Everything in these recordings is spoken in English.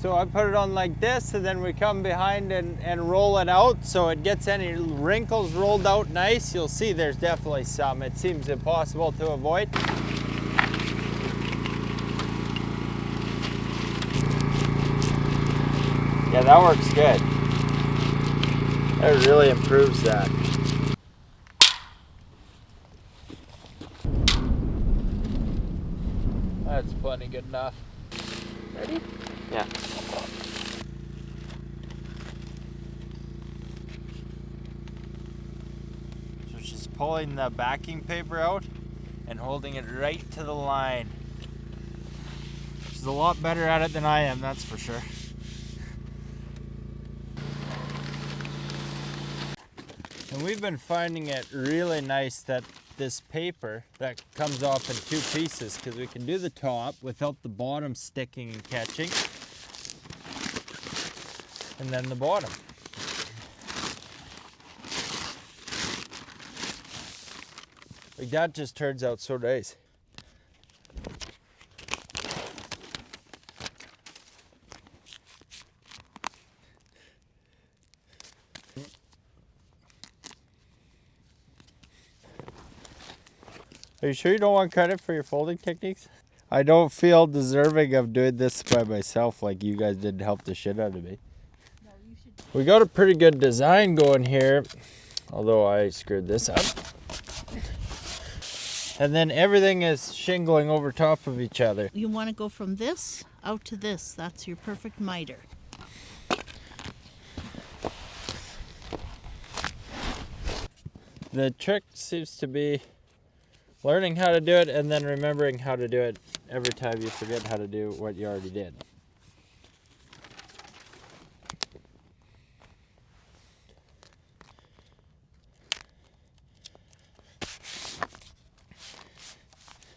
So I put it on like this, and then we come behind and roll it out so it gets any wrinkles rolled out nice. You'll see there's definitely some. It seems impossible to avoid. Yeah, that works good. That really improves that. That's plenty good enough. Ready? Yeah. So she's pulling the backing paper out and holding it right to the line. She's a lot better at it than I am, that's for sure. And we've been finding it really nice that this paper that comes off in two pieces, because we can do the top without the bottom sticking and catching, and then the bottom. Like that just turns out so nice. Are you sure you don't want credit for your folding techniques? I don't feel deserving of doing this by myself like you guys did help the shit out of me. No, you should. We got a pretty good design going here, although I screwed this up. And then everything is shingling over top of each other. You want to go from this out to this. That's your perfect miter. The trick seems to be learning how to do it and then remembering how to do it every time you forget how to do what you already did.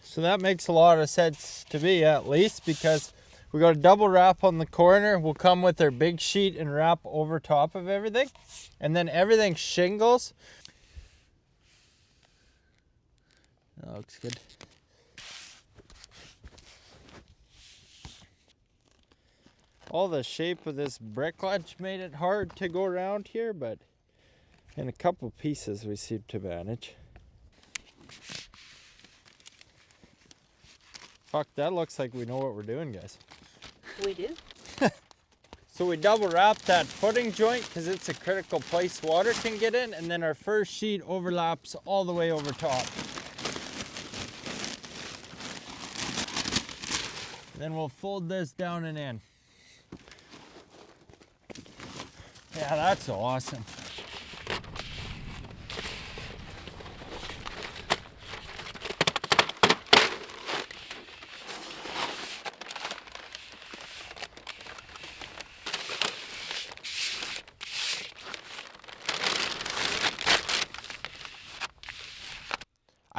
So that makes a lot of sense to me, at least, because we got a double wrap on the corner. We'll come with our big sheet and wrap over top of everything, and then everything shingles. That looks good. All the shape of this brickledge made it hard to go around here, but in a couple pieces we seem to manage. Fuck, that looks like we know what we're doing, guys. We do. So we double wrap that footing joint because it's a critical place water can get in, and then our first sheet overlaps all the way over top. Then we'll fold this down and in. Yeah, that's awesome.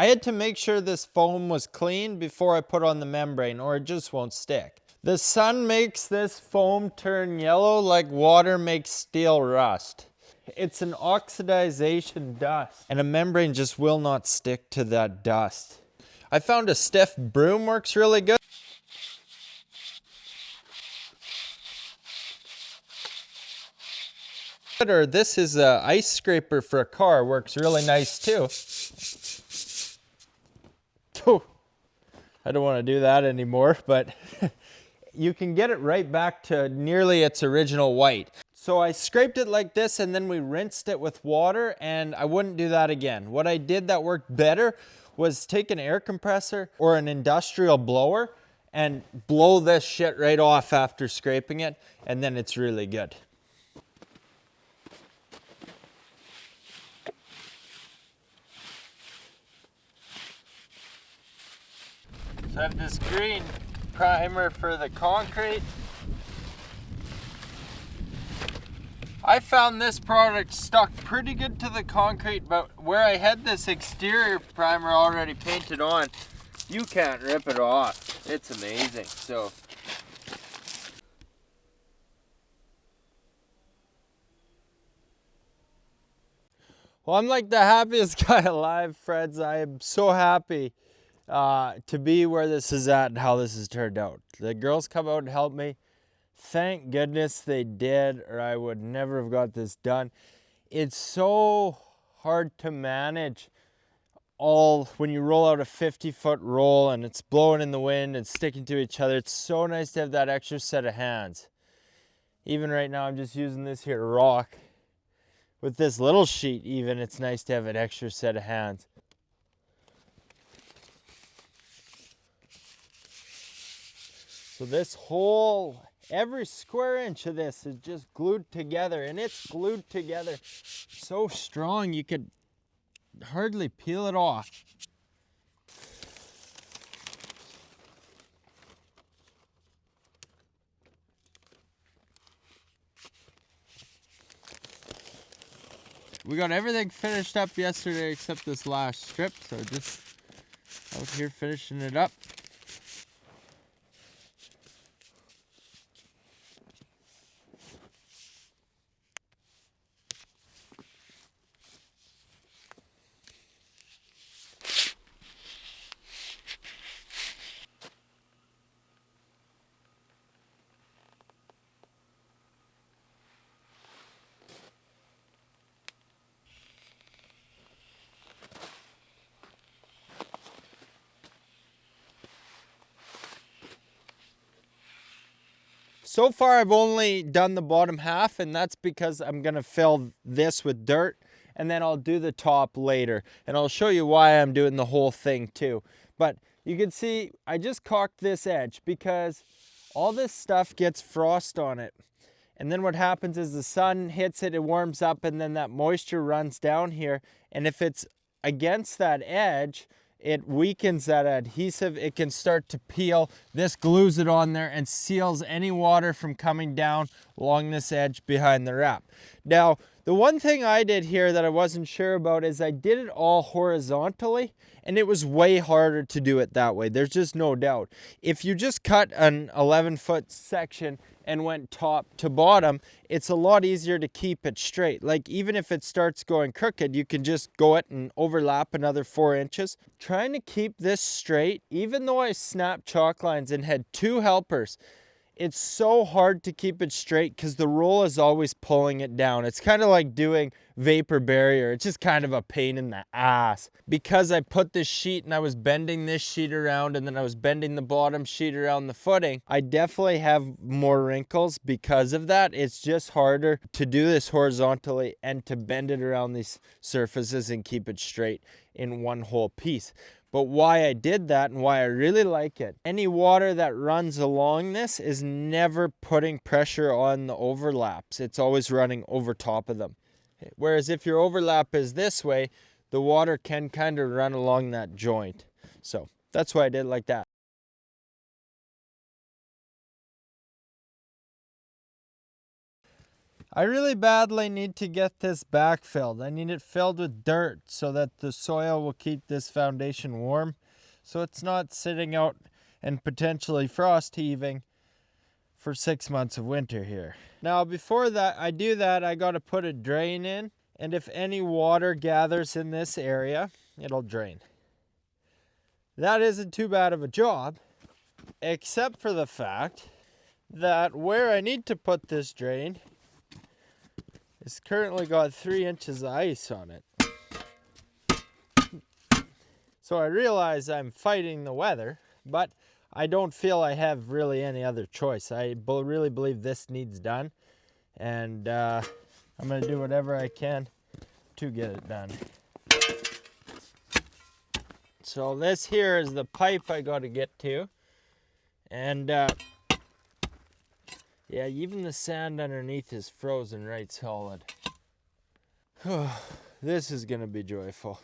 I had to make sure this foam was clean before I put on the membrane, or it just won't stick. The sun makes this foam turn yellow like water makes steel rust. It's an oxidization dust, and a membrane just will not stick to that dust. I found a stiff broom works really good. Or this is an ice scraper for a car, works really nice too. I don't want to do that anymore, but you can get it right back to nearly its original white. So I scraped it like this, and then we rinsed it with water, and I wouldn't do that again. What I did that worked better was take an air compressor or an industrial blower and blow this shit right off after scraping it, and then it's really good. So I have this green primer for the concrete. I found this product stuck pretty good to the concrete, but where I had this exterior primer already painted on, you can't rip it off. It's amazing. So well, I'm like the happiest guy alive, friends. I am so happy to be where this is at and how this has turned out. The girls come out and help me. Thank goodness they did, or I would never have got this done. It's so hard to manage all when you roll out a 50-foot roll and it's blowing in the wind and sticking to each other. It's so nice to have that extra set of hands. Even right now, I'm just using this here rock. With this little sheet even, it's nice to have an extra set of hands. So this whole, every square inch of this is just glued together, and it's glued together so strong you could hardly peel it off. We got everything finished up yesterday except this last strip, so just out here finishing it up. So far I've only done the bottom half, and that's because I'm gonna fill this with dirt and then I'll do the top later, and I'll show you why I'm doing the whole thing too. But you can see I just caulked this edge because all this stuff gets frost on it, and then what happens is the sun hits it, it warms up, and then that moisture runs down here, and if it's against that edge, it weakens that adhesive. It can start to peel. This glues it on there and seals any water from coming down along this edge behind the wrap. Now, the one thing I did here that I wasn't sure about is I did it all horizontally, and it was way harder to do it that way. There's just no doubt. If you just cut an 11-foot section and went top to bottom, it's a lot easier to keep it straight. Like, even if it starts going crooked, you can just go it and overlap another 4 inches. Trying to keep this straight, even though I snapped chalk lines and had 2 helpers, it's so hard to keep it straight because the roll is always pulling it down. It's kind of like doing vapor barrier. It's just kind of a pain in the ass. Because I put this sheet and I was bending this sheet around and then I was bending the bottom sheet around the footing, I definitely have more wrinkles because of that. It's just harder to do this horizontally and to bend it around these surfaces and keep it straight in one whole piece. But why I did that and why I really like it, any water that runs along this is never putting pressure on the overlaps. It's always running over top of them. Whereas if your overlap is this way, the water can kind of run along that joint. So that's why I did it like that. I really badly need to get this backfilled. I need it filled with dirt so that the soil will keep this foundation warm, so it's not sitting out and potentially frost heaving for 6 months of winter here. Now before that, I got to put a drain in, and if any water gathers in this area, it'll drain. That isn't too bad of a job, except for the fact that where I need to put this drain, it's currently got 3 inches of ice on it. So I realize I'm fighting the weather, but I don't feel I have really any other choice. I really believe this needs done, and I'm going to do whatever I can to get it done. So this here is the pipe I got to get to, and yeah, even the sand underneath is frozen right solid. This is gonna be joyful.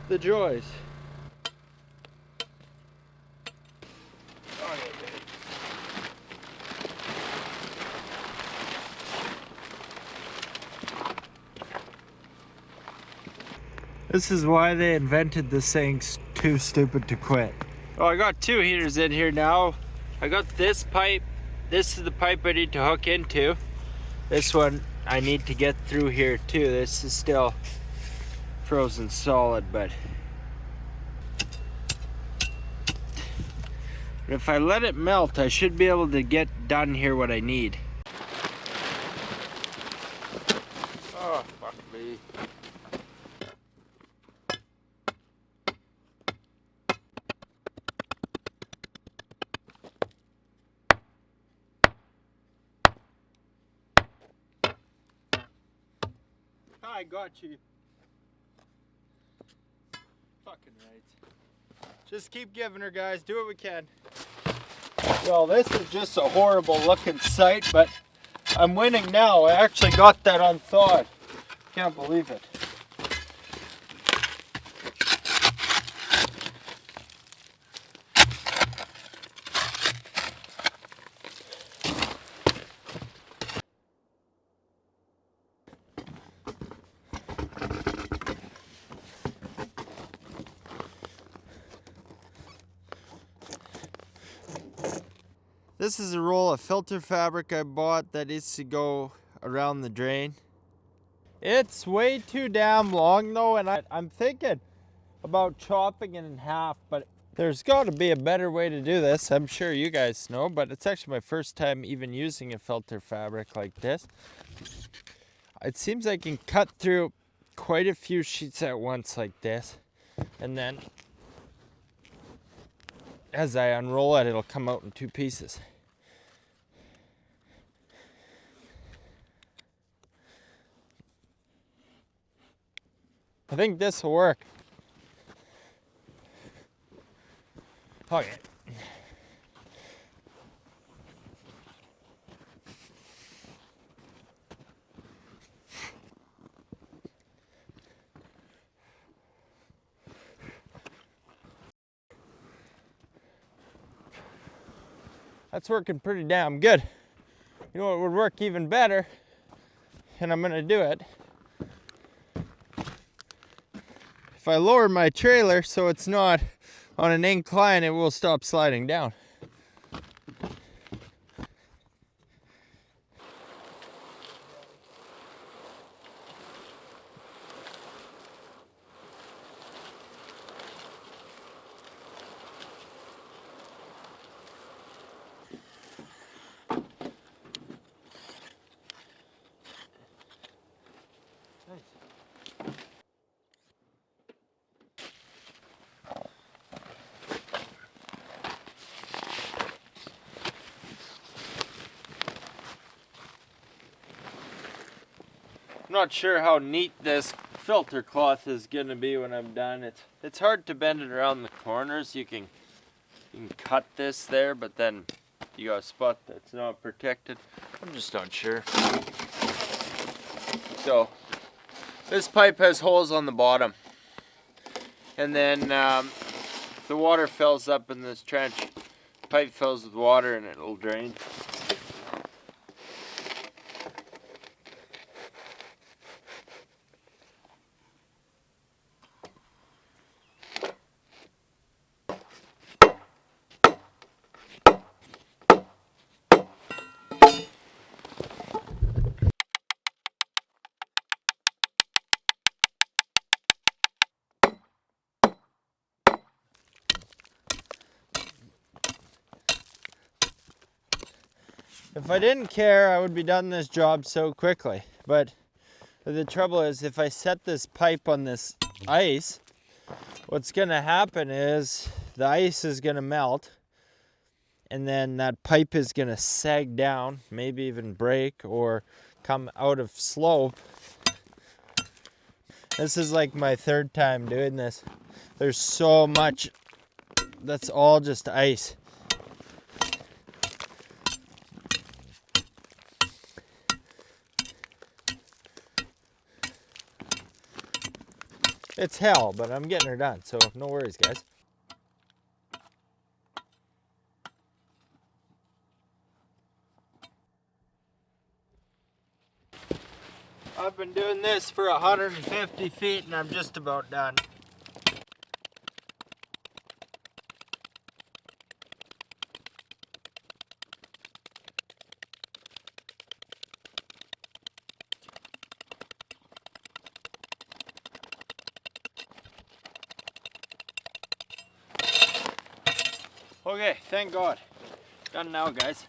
The joys. This is why they invented this saying, too stupid to quit. Oh, I got 2 heaters in here now. I got this pipe. This is the pipe I need to hook into. This one I need to get through here too. This is still frozen solid, but if I let it melt, I should be able to get done here what I need. Oh, fuck me. I got you. Fucking right. Just keep giving her, guys. Do what we can. Well, this is just a horrible looking sight, but I'm winning now. I actually got that unthawed. Can't believe it. This is a roll of filter fabric I bought that needs to go around the drain. It's way too damn long though, and I'm thinking about chopping it in half, but there's got to be a better way to do this. I'm sure you guys know, but it's actually my first time even using a filter fabric like this. It seems I can cut through quite a few sheets at once like this, and then as I unroll it, it'll come out in two pieces. I think this will work. Okay. That's working pretty damn good. You know what would work even better, and I'm gonna do it. If I lower my trailer so it's not on an incline, it will stop sliding down. I'm not sure how neat this filter cloth is gonna be when I'm done. It's hard to bend it around the corners. You can cut this there, but then you got a spot that's not protected. I'm just not sure. So this pipe has holes on the bottom, and then the water fills up in this trench. Pipe fills with water and it'll drain. If I didn't care, I would be done this job so quickly. But the trouble is, if I set this pipe on this ice, what's gonna happen is the ice is gonna melt, and then that pipe is gonna sag down, maybe even break or come out of slope. This is like my third time doing this. There's so much that's all just ice. It's hell, but I'm getting her done, so no worries, guys. I've been doing this for 150 feet and I'm just about done. Okay, thank God. Done now, guys.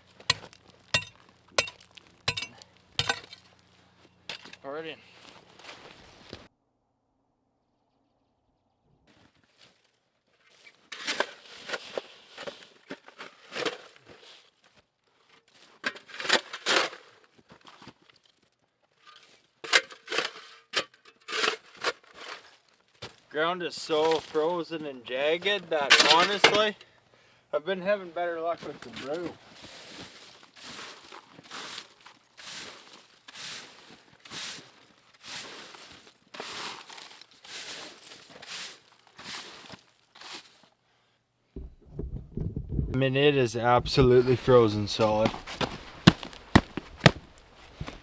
Pour it in. Ground is so frozen and jagged that honestly, I've been having better luck with the broom. I mean, it is absolutely frozen solid.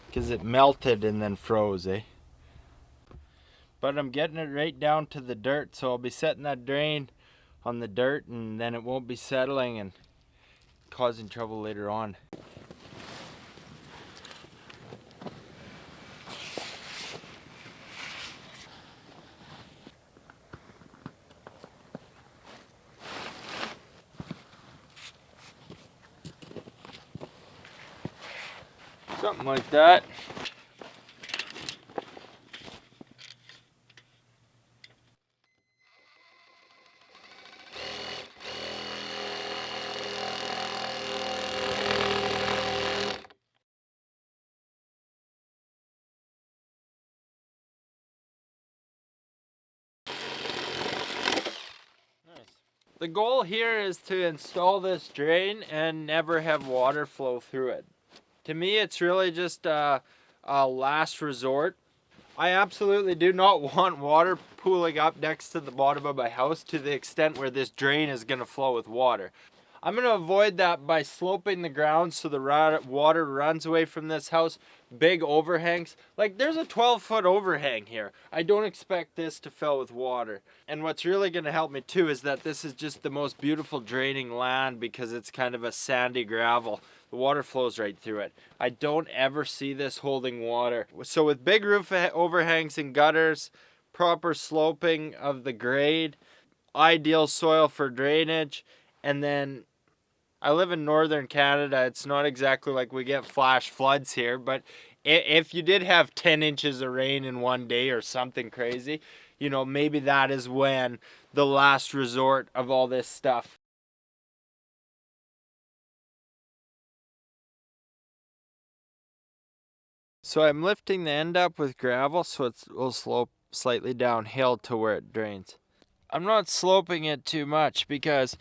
Because it melted and then froze, eh? But I'm getting it right down to the dirt, so I'll be setting that drain on the dirt and then it won't be settling and causing trouble later on. Something like that. The goal here is to install this drain and never have water flow through it. To me, it's really just a last resort. I absolutely do not want water pooling up next to the bottom of my house to the extent where this drain is going to flow with water. I'm going to avoid that by sloping the ground so the water runs away from this house. Big overhangs. Like, there's a 12-foot overhang here. I don't expect this to fill with water. And what's really going to help me too is that this is just the most beautiful draining land because it's kind of a sandy gravel. The water flows right through it. I don't ever see this holding water. So with big roof overhangs and gutters, proper sloping of the grade, ideal soil for drainage, and then I live in northern Canada. It's not exactly like we get flash floods here, but if you did have 10 inches of rain in one day or something crazy, you know, maybe that is when the last resort of all this stuff. So I'm lifting the end up with gravel so it will slope slightly downhill to where it drains. I'm not sloping it too much because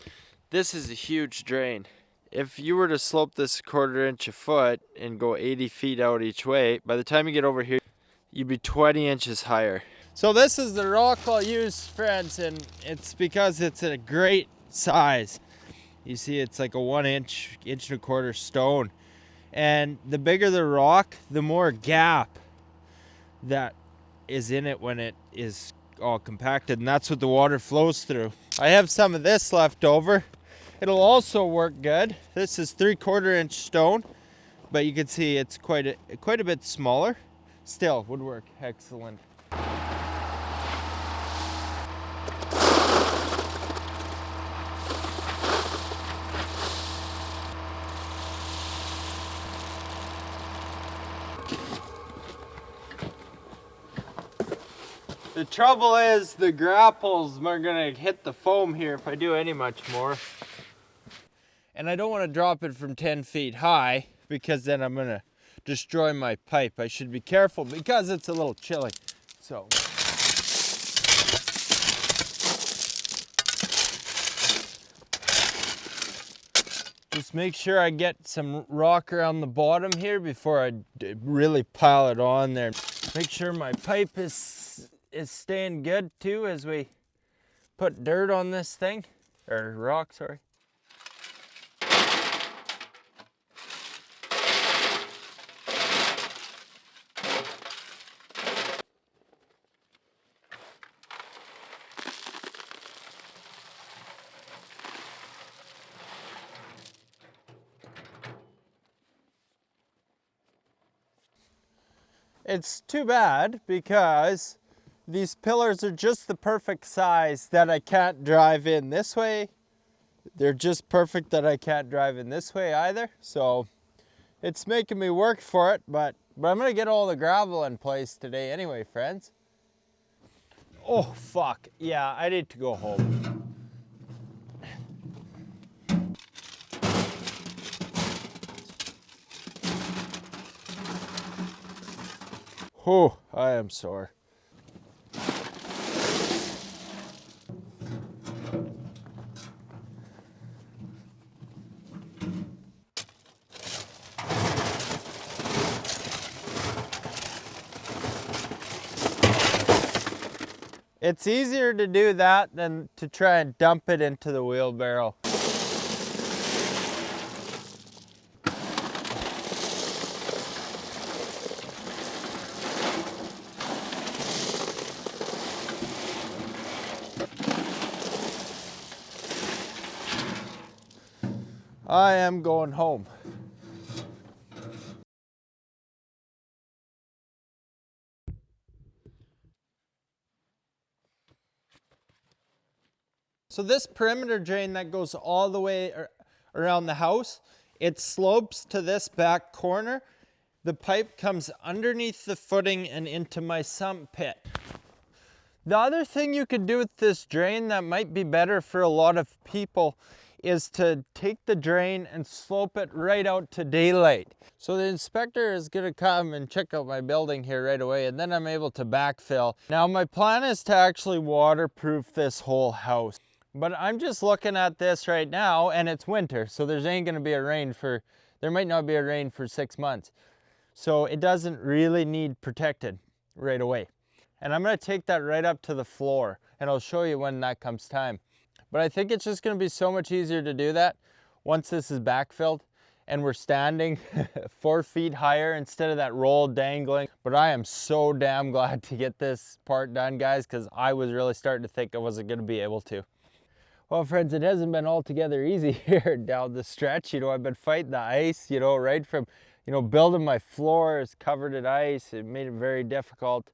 this is a huge drain. If you were to slope this 1/4 inch a foot and go 80 feet out each way, by the time you get over here, you'd be 20 inches higher. So this is the rock I'll use, friends, and it's because it's a great size. You see it's like a 1 inch, 1.25 inch stone. And the bigger the rock, the more gap that is in it when it is all compacted, and that's what the water flows through. I have some of this left over. It'll also work good. This is 3/4 inch stone, but you can see it's quite a bit smaller. Still would work excellent. The trouble is the grapples are gonna hit the foam here if I do any much more. And I don't want to drop it from 10 feet high because then I'm gonna destroy my pipe. I should be careful because it's a little chilly. So. Just make sure I get some rock around the bottom here before I really pile it on there. Make sure my pipe is staying good too as we put dirt on this thing, or rock, sorry. It's too bad because these pillars are just the perfect size that I can't drive in this way. they're just perfect that I can't drive in this way either. So it's making me work for it, but I'm gonna get all the gravel in place today anyway, friends. Oh, fuck. Yeah, I need to go home. Oh, I am sore. It's easier to do that than to try and dump it into the wheelbarrow. I am going home. So this perimeter drain that goes all the way around the house, it slopes to this back corner. The pipe comes underneath the footing and into my sump pit. The other thing you could do with this drain that might be better for a lot of people is to take the drain and slope it right out to daylight. So the inspector is gonna come and check out my building here right away, and then I'm able to backfill. Now my plan is to actually waterproof this whole house. But I'm just looking at this right now, and it's winter, so there might not be a rain for 6 months. So it doesn't really need protected right away. And I'm gonna take that right up to the floor, and I'll show you when that comes time. But I think it's just gonna be so much easier to do that once this is backfilled and we're standing 4 feet higher instead of that roll dangling. But I am so damn glad to get this part done, guys, because I was really starting to think I wasn't gonna be able to. Well, friends, it hasn't been altogether easy here down the stretch. You know, I've been fighting the ice, you know, right from, you know, building my floors covered in ice. It made it very difficult.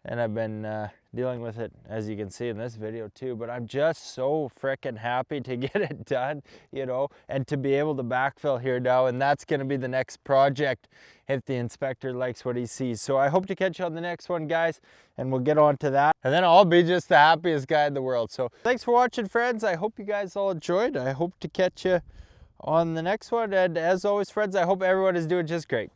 And I've been dealing with it, as you can see in this video too, but I'm just so freaking happy to get it done, you know, and to be able to backfill here now, and that's gonna be the next project if the inspector likes what he sees. So I hope to catch you on the next one, guys, and we'll get on to that, and then I'll be just the happiest guy in the world. So thanks for watching, friends. I hope you guys all enjoyed. I hope to catch you on the next one, and as always, friends, I hope everyone is doing just great.